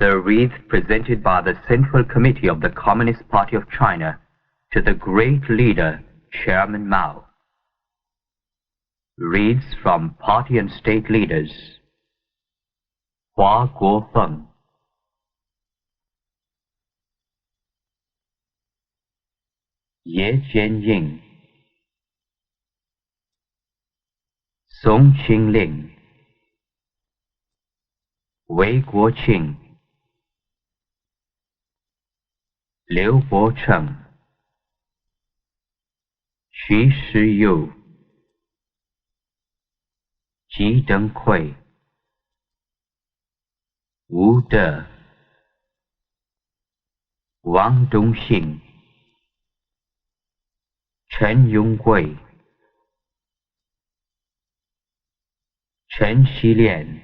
The wreath presented by the Central Committee of the Communist Party of China to the great leader, Chairman Mao. Wreaths from party and state leaders. 华国凤 叶剑英 宋庆龄 韦国庆 刘伯承 徐世友 姬登辉 吴德 王东信 陈永贵 陈锡联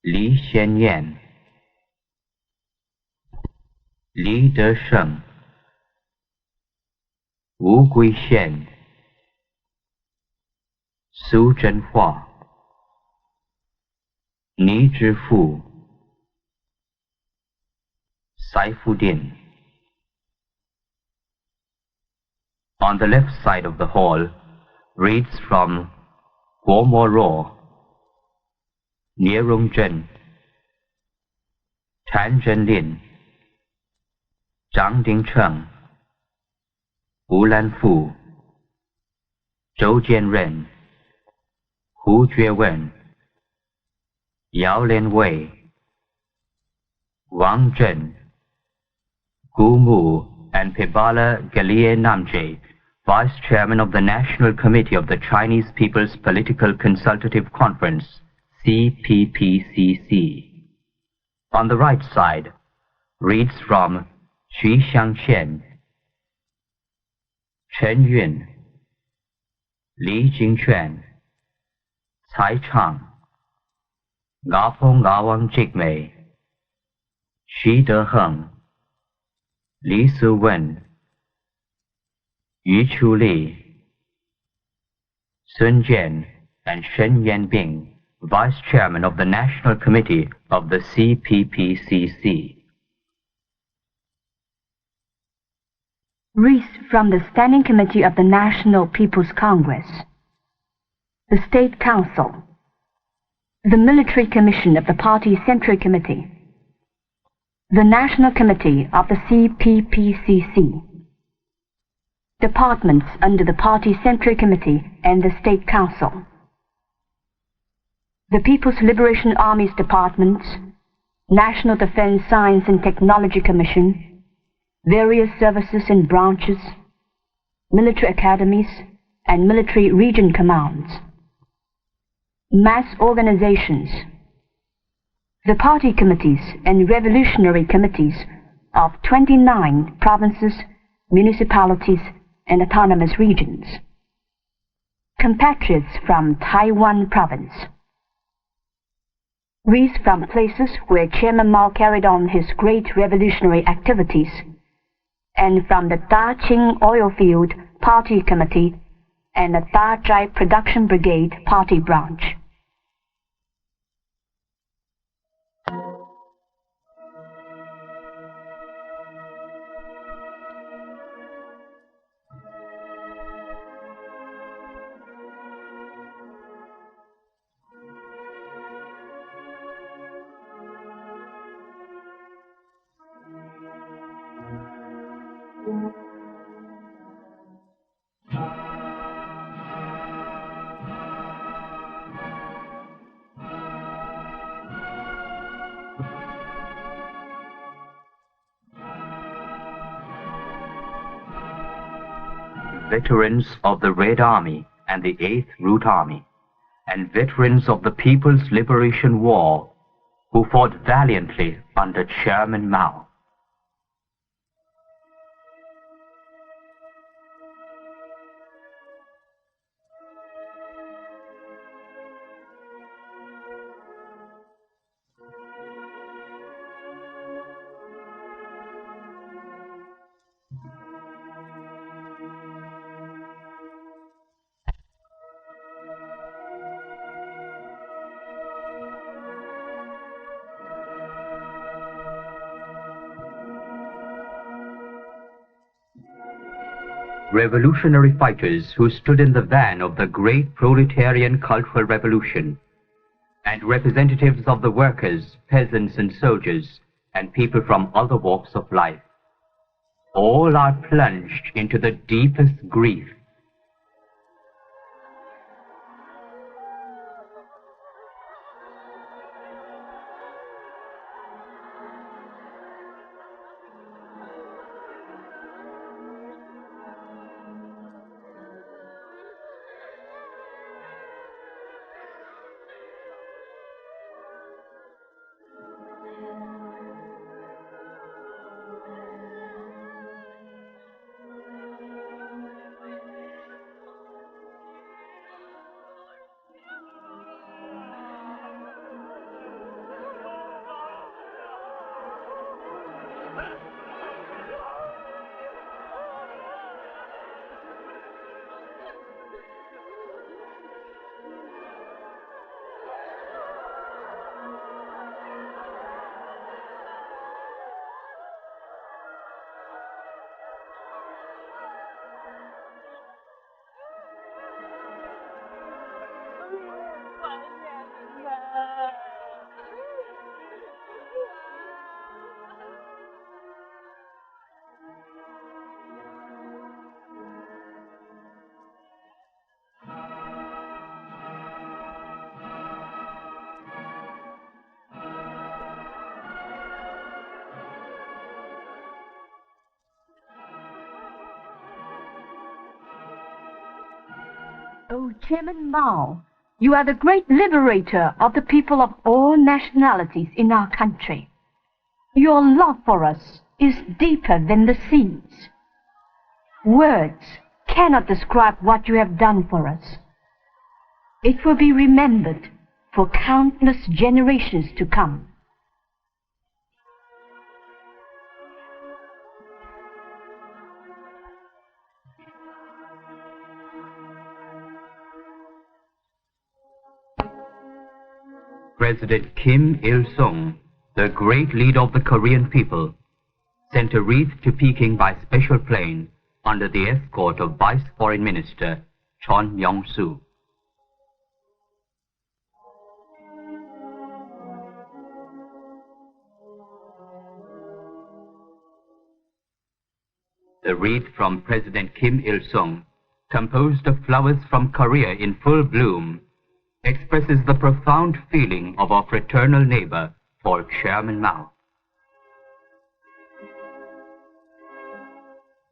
李先念 李德胜 吴桂宪 苏振华 倪之富 Saifuddin. On the left side of the hall reads from Guo Moro, Nie Rongzhen, Tan Zhenlin, Zhang Dingcheng, Wu Lanfu, Zhou Jianren, Hu Juewen, Yao Lianwei, Wang Zhen, Gu Mu, and Pebala Galie Namje, Vice Chairman of the National Committee of the Chinese People's Political Consultative Conference, CPPCC. On the right side, reads from Xu Xiangqian, Chen Yun, Li Jingquan, Cai Chang, Ngapong Ngawang Jigmei, Xi Deheng, Li Suwen, Yu Chuli, Sun Jian, and Shen Yanbing, Vice Chairman of the National Committee of the CPPCC. Wreath from the Standing Committee of the National People's Congress, the State Council, the Military Commission of the Party Central Committee, the National Committee of the CPPCC, departments under the Party Central Committee and the State Council, the People's Liberation Army's departments, National Defense Science and Technology Commission, various services and branches, military academies, and military region commands, mass organizations, the party committees and revolutionary committees of 29 provinces, municipalities, and autonomous regions, compatriots from Taiwan province, wreaths from places where Chairman Mao carried on his great revolutionary activities, and from the Daqing Oil Field Party Committee and the Dazhai Production Brigade Party Branch. Veterans of the Red Army and the 8th Route Army, and veterans of the People's Liberation War who fought valiantly under Chairman Mao. revolutionary fighters who stood in the van of the great proletarian cultural revolution, and representatives of the workers, peasants and soldiers, and people from other walks of life. All are plunged into the deepest grief. Oh, Chairman Mao, you are the great liberator of the people of all nationalities in our country. Your love for us is deeper than the seas. Words cannot describe what you have done for us. It will be remembered for countless generations to come. President Kim Il-sung, the great leader of the Korean people, sent a wreath to Peking by special plane under the escort of Vice Foreign Minister Chon Myong-soo. The wreath from President Kim Il-sung, composed of flowers from Korea in full bloom, expresses the profound feeling of our fraternal neighbor for Chairman Mao.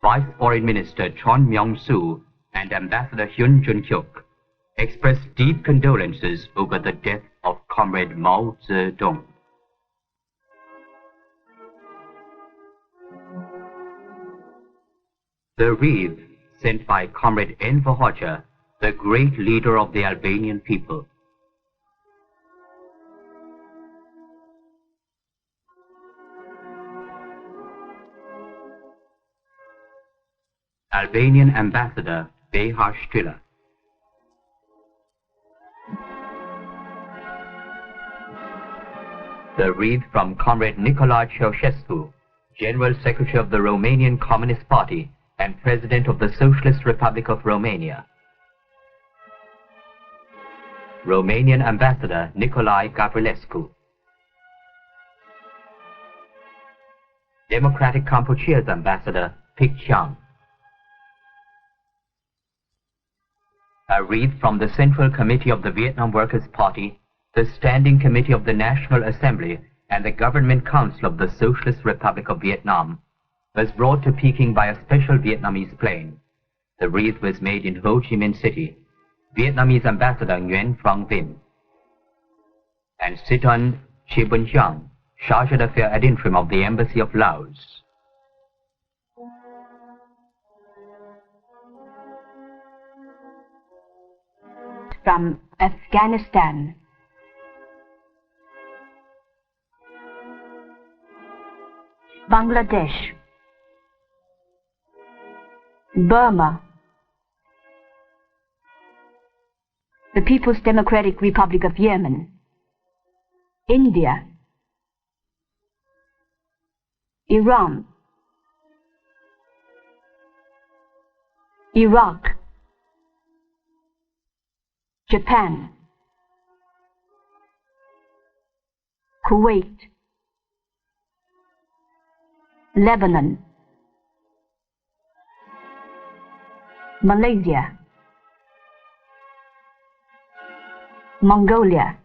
Vice Foreign Minister Chon Myong-soo and Ambassador Hyun Jun-hyuk expressed deep condolences over the death of Comrade Mao Zedong. The wreath sent by Comrade Enver Hoxha, the great leader of the Albanian people. Albanian Ambassador Behar Stiller. The wreath from Comrade Nicolae Ceausescu, General Secretary of the Romanian Communist Party and President of the Socialist Republic of Romania. Romanian Ambassador Nicolae Gavrilescu. Democratic Kampuchea's Ambassador Pik Chang. A wreath from the Central Committee of the Vietnam Workers' Party, the Standing Committee of the National Assembly, and the Government Council of the Socialist Republic of Vietnam was brought to Peking by a special Vietnamese plane. The wreath was made in Ho Chi Minh City. Vietnamese Ambassador Nguyen Phuong Vinh, and Siton Chibunjiang, Chargé d'Affaires ad interim of the Embassy of Laos. From Afghanistan. Bangladesh. Burma. The People's Democratic Republic of Yemen, India, Iran, Iraq, Japan, Kuwait, Lebanon, Malaysia, Mongolia,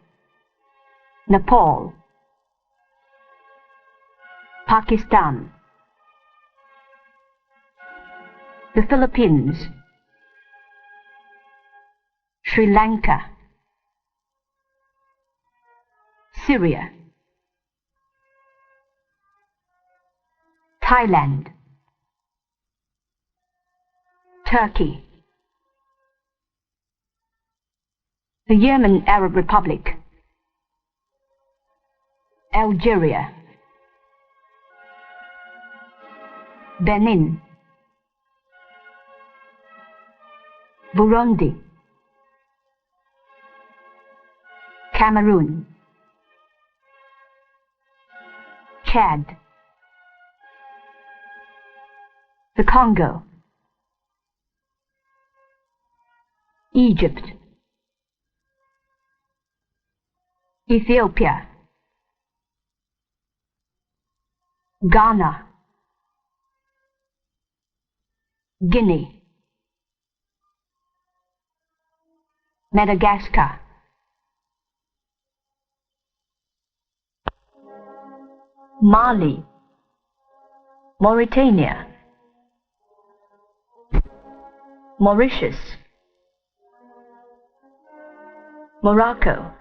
Nepal, Pakistan, the Philippines, Sri Lanka, Syria, Thailand, Turkey, the Yemen Arab Republic, Algeria, Benin, Burundi, Cameroon, Chad, the Congo, Egypt, Ethiopia, Ghana, Guinea, Madagascar, Mali, Mauritania, Mauritius, Morocco,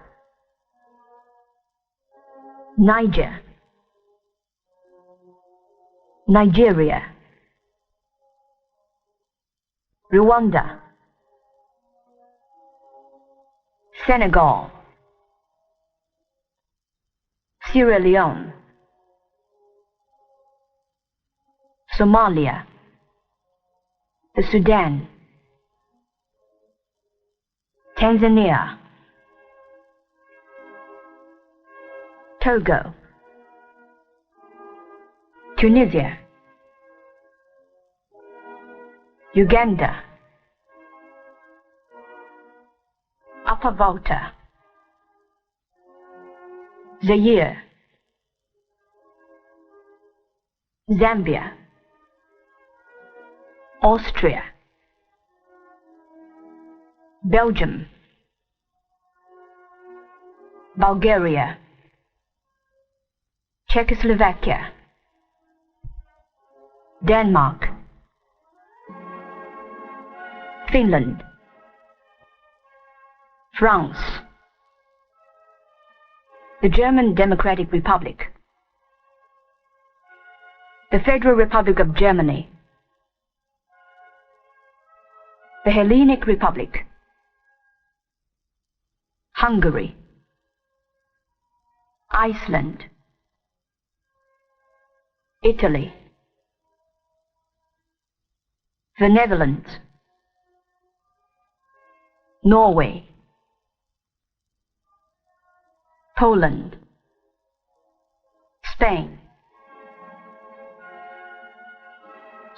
Niger, Nigeria, Rwanda, Senegal, Sierra Leone, Somalia, the Sudan, Tanzania, Togo, Tunisia, Uganda, Upper Volta, Zaire, Zambia, Austria, Belgium, Bulgaria, Czechoslovakia, Denmark, Finland, France, the German Democratic Republic, the Federal Republic of Germany, the Hellenic Republic, Hungary, Iceland, Italy, the Netherlands, Norway, Poland, Spain,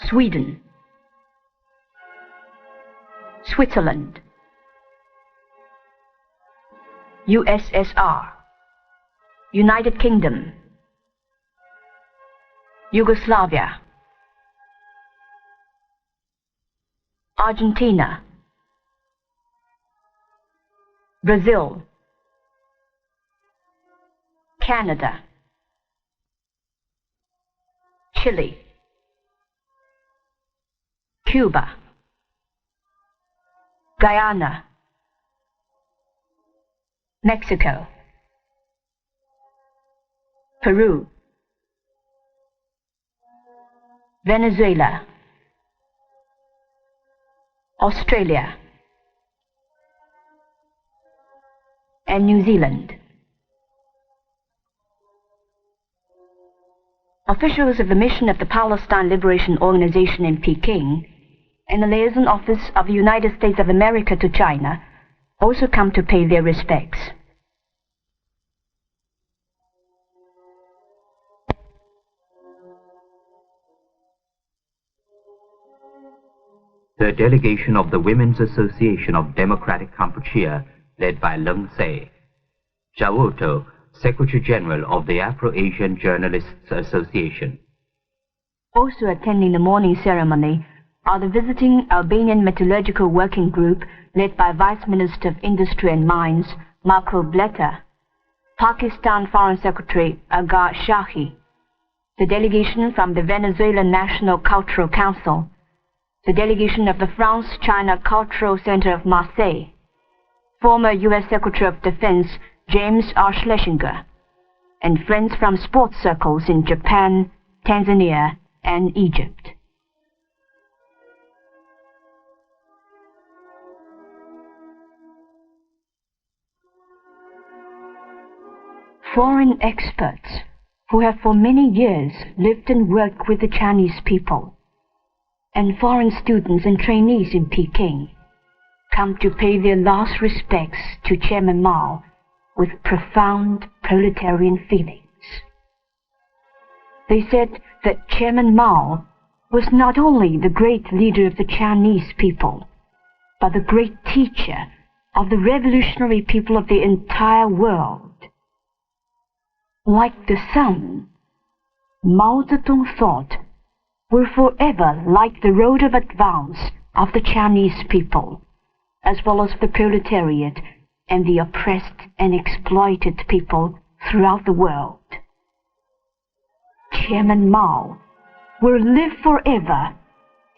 Sweden, Switzerland, USSR, United Kingdom, Yugoslavia, Argentina, Brazil, Canada, Chile, Cuba, Guyana, Mexico, Peru, Venezuela, Australia, and New Zealand. Officials of the mission of the Palestine Liberation Organization in Peking and the liaison office of the United States of America to China also come to pay their respects. The delegation of the Women's Association of Democratic Kampuchea, led by Lung Se. Jawoto, Secretary General of the Afro-Asian Journalists Association. Also attending the morning ceremony are the visiting Albanian Metallurgical Working Group, led by Vice Minister of Industry and Mines, Marco Bletta, Pakistan Foreign Secretary Aga Shahi, the delegation from the Venezuelan National Cultural Council, the delegation of the France-China Cultural Center of Marseille, former U.S. Secretary of Defense James R. Schlesinger, and friends from sports circles in Japan, Tanzania, and Egypt. Foreign experts who have for many years lived and worked with the Chinese people, and foreign students and trainees in Peking, come to pay their last respects to Chairman Mao with profound proletarian feelings. They said that Chairman Mao was not only the great leader of the Chinese people, but the great teacher of the revolutionary people of the entire world. Like the sun, Mao Zedong thought, will forever light the road of advance of the Chinese people, as well as the proletariat and the oppressed and exploited people throughout the world. Chairman Mao will live forever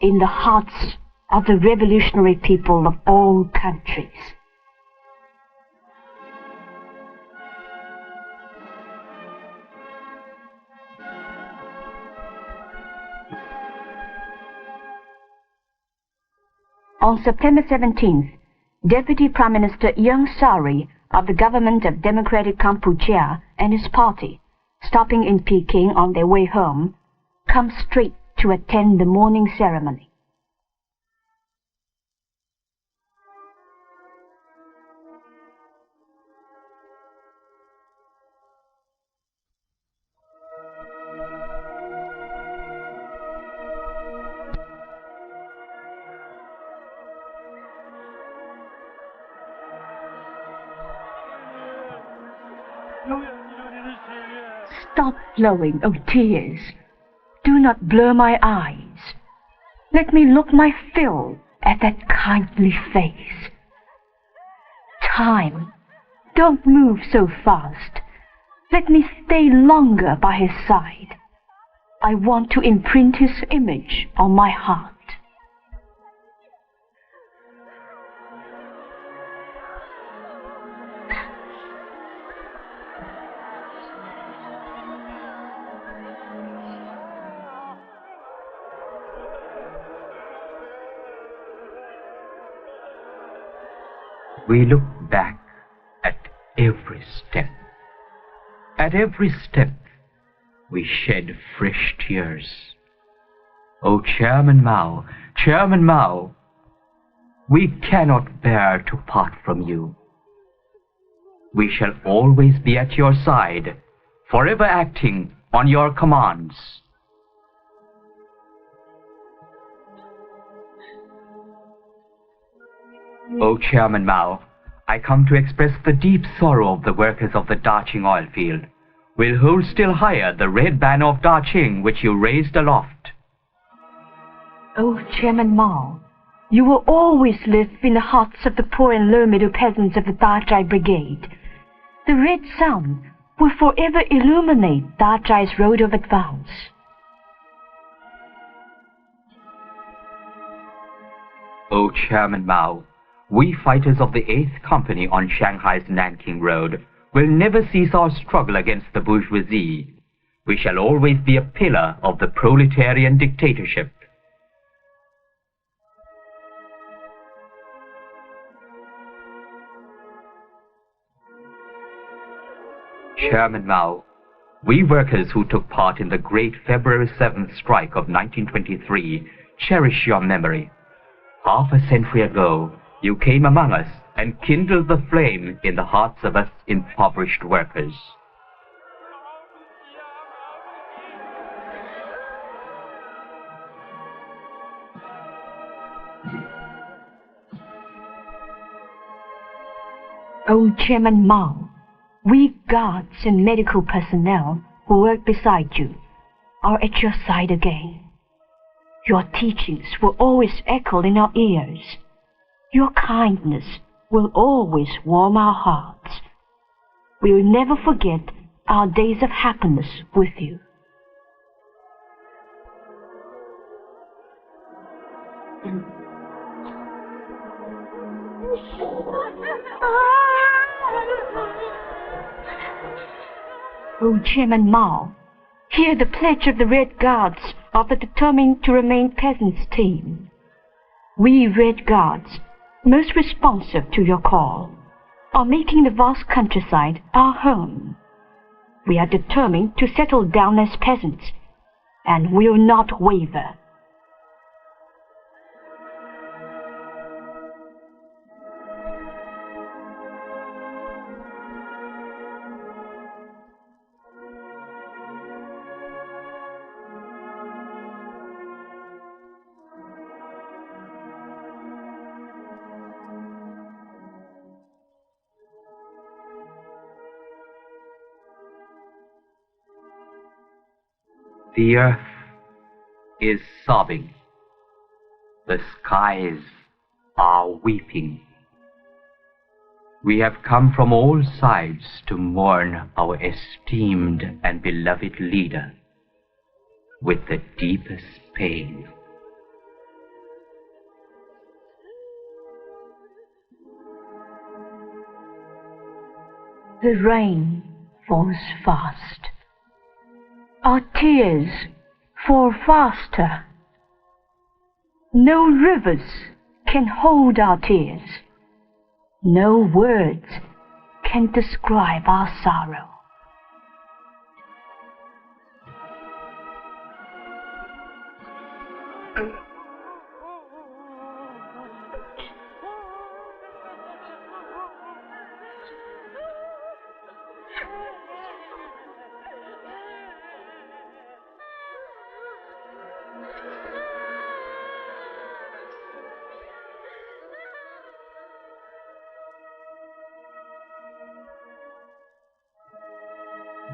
in the hearts of the revolutionary people of all countries. On September 17th, Deputy Prime Minister Ieng Sari of the Government of Democratic Kampuchea and his party, stopping in Peking on their way home, come straight to attend the morning ceremony. Stop flowing, oh tears. Do not blur my eyes. Let me look my fill at that kindly face. Time, don't move so fast. Let me stay longer by his side. I want to imprint his image on my heart. We look back at every step. At every step, we shed fresh tears. Oh, Chairman Mao, we cannot bear to part from you. We shall always be at your side, forever acting on your commands. Oh, Chairman Mao, I come to express the deep sorrow of the workers of the Daqing oil field. We'll hold still higher the red banner of Daqing which you raised aloft. Oh, Chairman Mao, you will always live in the hearts of the poor and low-middle peasants of the Dachai Brigade. The red sun will forever illuminate Dachai's road of advance. Oh, Chairman Mao, we fighters of the 8th Company on Shanghai's Nanking Road will never cease our struggle against the bourgeoisie. We shall always be a pillar of the proletarian dictatorship. Chairman Mao, we workers who took part in the great February 7th strike of 1923 cherish your memory. Half a century ago, you came among us and kindled the flame in the hearts of us impoverished workers. Oh, Chairman Mao, we guards and medical personnel who work beside you are at your side again. Your teachings will always echo in our ears. Your kindness will always warm our hearts. We will never forget our days of happiness with you. Oh, Chairman Mao, hear the pledge of the Red Guards of the determined to remain peasants team. We Red Guards, most responsive to your call, are making the vast countryside our home. We are determined to settle down as peasants and will not waver. The earth is sobbing. The skies are weeping. We have come from all sides to mourn our esteemed and beloved leader with the deepest pain. The rain falls fast. Our tears fall faster. No rivers can hold our tears. No words can describe our sorrow.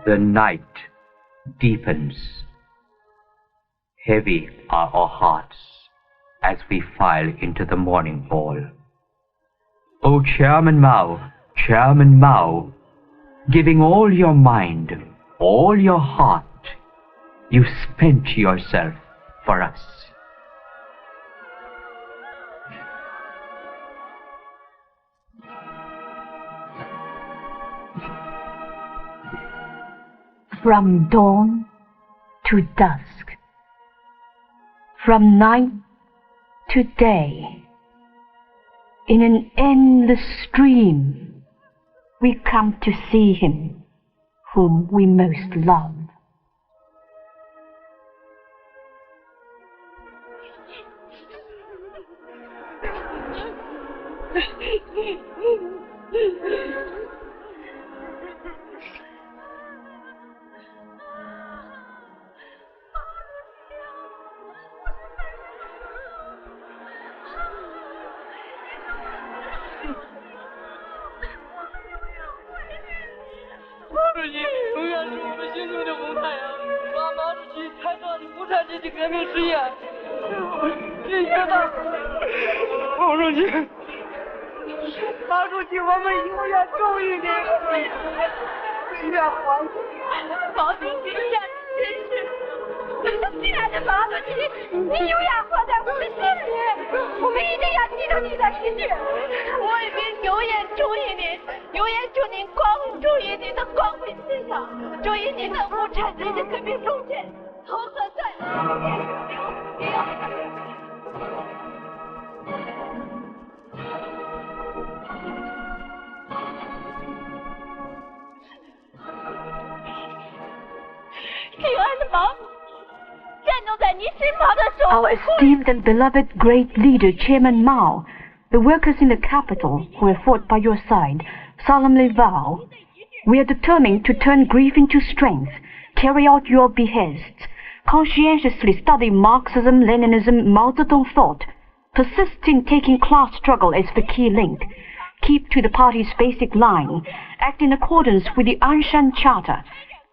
The night deepens. Heavy are our hearts as we file into the morning ball. O Chairman Mao, giving all your mind, all your heart, you spent yourself for us. From dawn to dusk, from night to day, in an endless stream, we come to see him whom we most love. Our esteemed and beloved great leader, Chairman Mao, the workers in the capital who have fought by your side, solemnly vow, we are determined to turn grief into strength, carry out your behests, conscientiously study Marxism, Leninism, Mao Zedong thought, persist in taking class struggle as the key link, keep to the party's basic line, act in accordance with the Anshan Charter,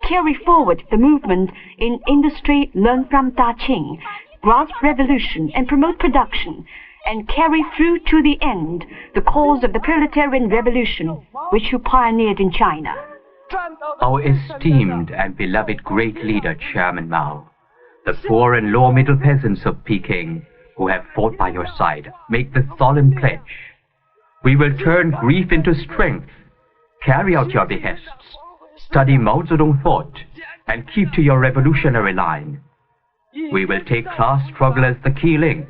carry forward the movement in industry, learn from Da Qing, grasp revolution and promote production, and carry through to the end the cause of the proletarian revolution which you pioneered in China. Our esteemed and beloved great leader, Chairman Mao, the poor and lower middle peasants of Peking who have fought by your side, make the solemn pledge. We will turn grief into strength, carry out your behests, study Mao Zedong thought, and keep to your revolutionary line. We will take class struggle as the key link,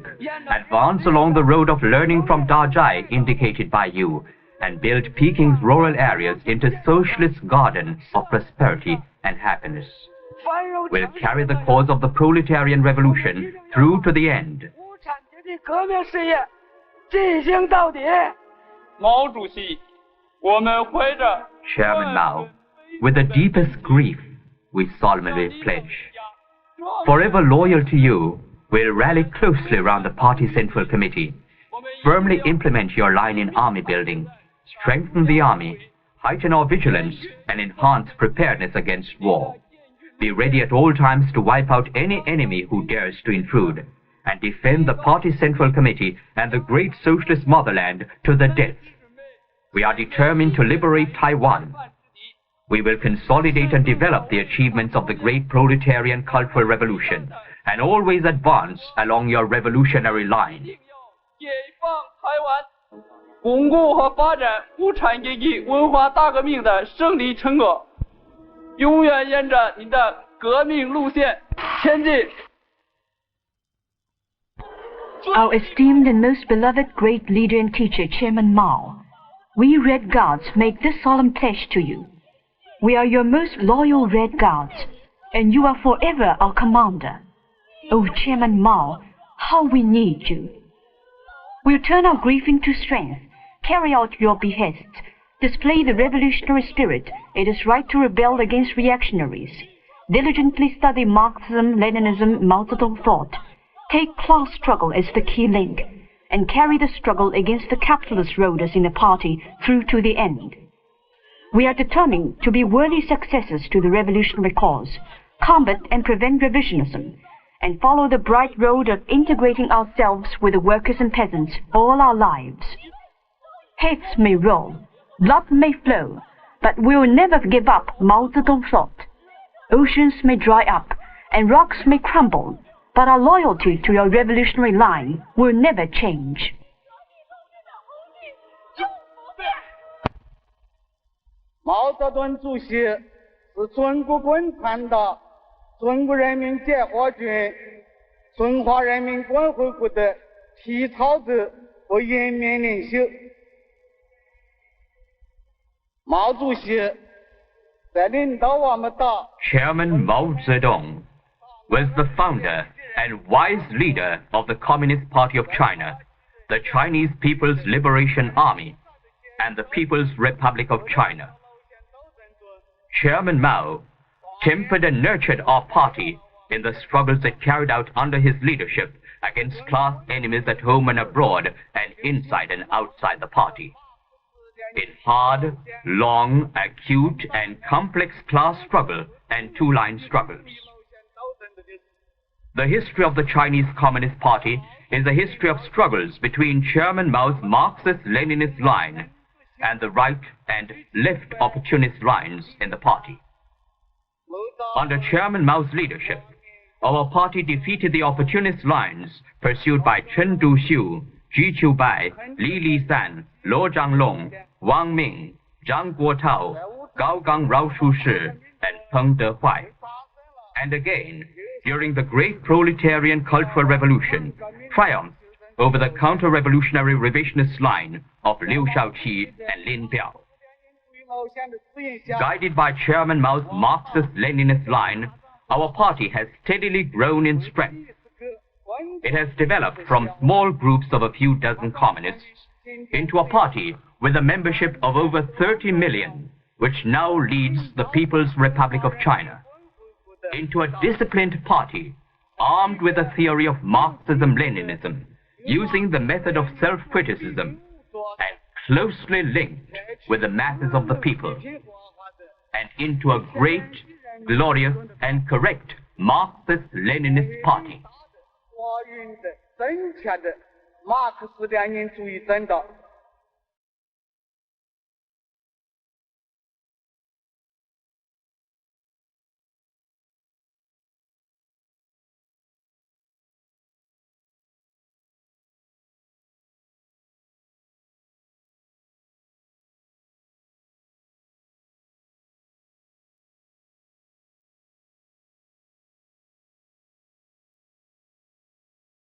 advance along the road of learning from Dajai indicated by you, and build Peking's rural areas into socialist gardens of prosperity and happiness. We'll carry the cause of the proletarian revolution through to the end. Chairman Mao, with the deepest grief, we solemnly pledge. Forever loyal to you, we'll rally closely around the party Central Committee, firmly implement your line in army building, strengthen the army, heighten our vigilance, and enhance preparedness against war. Be ready at all times to wipe out any enemy who dares to intrude, and defend the party Central Committee and the great socialist motherland to the death. We are determined to liberate Taiwan. We will consolidate and develop the achievements of the great proletarian cultural revolution, and always advance along your revolutionary line. 巩固和发展无产阶级文化大革命的胜利成果，永远沿着你的革命路线前进。 Our esteemed and most beloved great leader and teacher, Chairman Mao, we Red Guards make this solemn pledge to you. We are your most loyal Red Guards, and you are forever our commander. Oh, Chairman Mao, how we need you. We'll turn our grief into strength, carry out your behests, display the revolutionary spirit it is right to rebel against reactionaries, diligently study Marxism, Leninism, Mao Zedong thought, take class struggle as the key link, and carry the struggle against the capitalist roaders in the party through to the end. We are determined to be worthy successors to the revolutionary cause, combat and prevent revisionism, and follow the bright road of integrating ourselves with the workers and peasants all our lives. Heads may roll, blood may flow, but we will never give up Mao Zedong thought. Oceans may dry up, and rocks may crumble, but our loyalty to your revolutionary line will never change. 毛泽东主席是中国共产党中国人民解放军中华人民共和国的体操者和人民领袖。毛主席在领导我们党。 Chairman Mao Zedong was the founder and wise leader of the Communist Party of China, the Chinese People's Liberation Army, and the People's Republic of China. Chairman Mao tempered and nurtured our party in the struggles it carried out under his leadership against class enemies at home and abroad and inside and outside the party. In hard, long, acute, and complex class struggle and two-line struggles. The history of the Chinese Communist Party is a history of struggles between Chairman Mao's Marxist-Leninist line and the right and left opportunist lines in the party. Under Chairman Mao's leadership, our party defeated the opportunist lines pursued by Chen Duxiu, Ji Qiubai, Li Lisan, Luo Zhanglong, Wang Ming, Zhang Guotao, Gao Gang Rao Shushi, and Peng Dehuai. And again, during the great proletarian cultural revolution, triumphed over the counter-revolutionary revisionist line of Liu Shaoqi and Lin Biao. Guided by Chairman Mao's Marxist-Leninist line, our party has steadily grown in strength. It has developed from small groups of a few dozen communists into a party with a membership of over 30 million, which now leads the People's Republic of China. Into a disciplined party, armed with a theory of Marxism-Leninism, using the method of self-criticism, and closely linked with the masses of the people and into a great, glorious and correct Marxist-Leninist party. 真切的马克思列宁主义真道